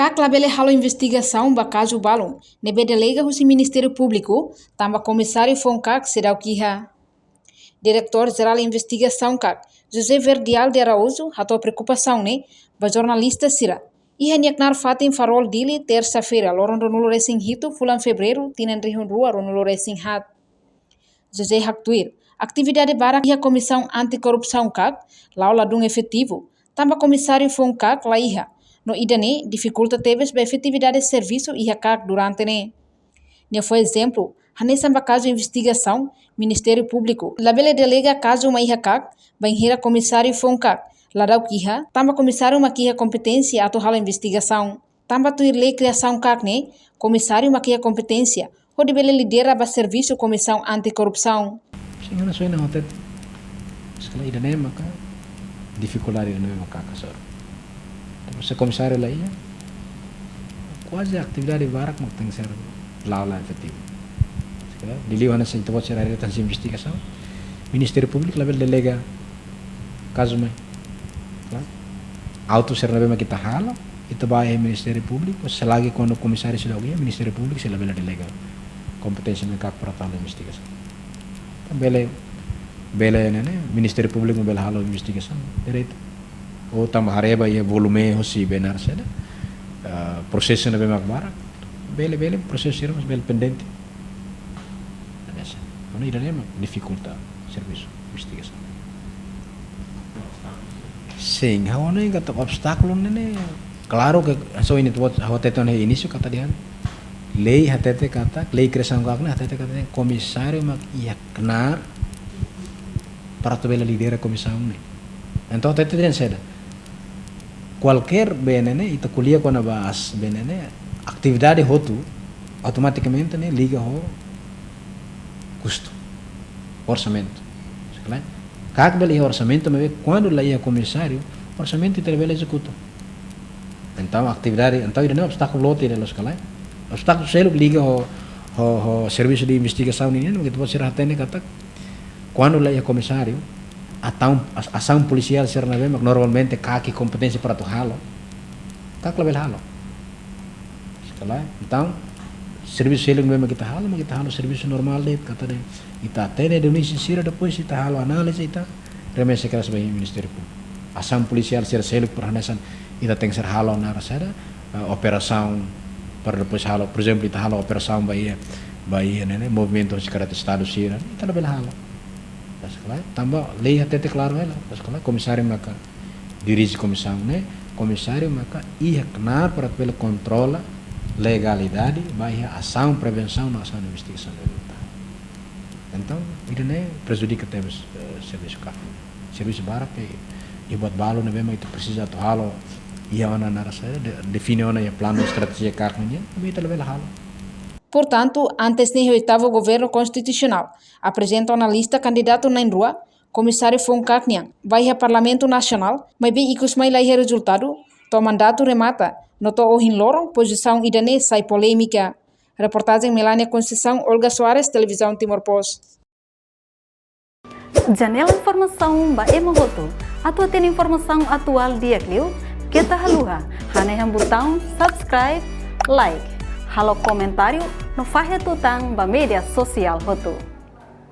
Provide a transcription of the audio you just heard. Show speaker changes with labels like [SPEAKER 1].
[SPEAKER 1] CAC labele halo investigação ba caso balon, nebe delega o Ministério Público, tamba comissário FONCAC será o Kiha. Diretor-Geral de Investigação CAC, José Verdial de Araújo, hatou preocupação, né? Ba jornalista Sira. Ia nyaknar fatin farol dili terça-feira, loron ronulo racing hito, fulan fevereiro, tinan rihun rua ronulo racing hat. José Haktuir, atividade barak ia Comissão Anticorrupção CAC, lá o ladung efetivo, tamba comissário FONCAC lá ia. No idane, dificulta teves ba efetividade de serviço e CAC durante ne. Ne foi exemplo, hanessa ba caso de investigação, Ministério Público, labele delega caso uma CAC, ba inhira comissário FONCAC, ladau kiha, tamba comissário makia competência ato hala investigação. Tamba tuir lei criação CAC ne, comissário makia competência, ho debele lidera ba serviço Comissão Anticorrupção.
[SPEAKER 2] Sim, não sei não, até sekali idane maka dificuldade no maka kasar. Se comissário lá ia, quase a atividade barak mak tem ser lá efetivo. Diliu ana sem tempat ser área de investigação, Ministério Público label delega caso mai, auto ser label kita hala, itu vai Ministério Público, selagi quando o comissário se logia, Ministério Público se label delega competência mereka para tal investigação. Bele né, Ministério Público bela hala investigação, direito. Ou tambah hareba ia volume hosi benar seda prosesso na bemak barak bele prosesso mas bele pendente biasa ono idane dificulta serviço investigação sim ono inga top obstáculo nene claro que so ini tuat hoteton he início kata dihan lei hatete kata lei criação kakna hatete kata comissário mak ia kenar para tu bela lidera comissão ne então hatete dihan seda qualquer BNN itu kuliah kona bahas BNN atividade hotu automaticamente né liga ho custo orçamento sekali kak beli orçamento mas quando lá ia comissário orçamento itu beli executa então atividade então isso não obstáculo lote de los sekali obstáculo selo liga ho serviço de investigação ini não kita pode hatene kata quando lá ia comissário ação policial ser na bem, normalmente kaki competência para tu halo, kak level halo. Sekali, então serviço selo mesmo kita halo serviço normal deh kata deh. Kita tene de unisi sira depois kita halo análise kita remessa keras bagi Ministério Público. Ação policial ser selo perhanesan kita tem ser halo na rasada operação para depois halo, por exemplo kita halo operação baia né movimento de caráter estado sira, kita level halo. Sekolah tambah lei hatete claro ela sekolah comissário maka dirige comissão né comissário maka ia kenar para pela controla legalidade vai ação prevenção na ação de investigação então isso né prejudica temos serviço carro serviço barak e buat balo né mesmo itu precisa tu halo ia ona narasa define ona ya plano estratégia carronya itu lebih halo.
[SPEAKER 1] Portanto, antes do oitavo governo constitucional, apresenta uma lista candidato na rua, comissário FONCAC vai ao Parlamento Nacional, mas bem ikus mai lai resultado, to mandato remata, noto ohin lorong, posição idane sai polêmica. Reportagem Melania Conceição, Olga Soares, Televisão Timor-Post.
[SPEAKER 3] Janela informação ba emohoto, atau tem informação atual dia kliu, kita haluha, haneham botão subscribe, like. Halo komentário no Fahia Tutang ba media sosial hotu.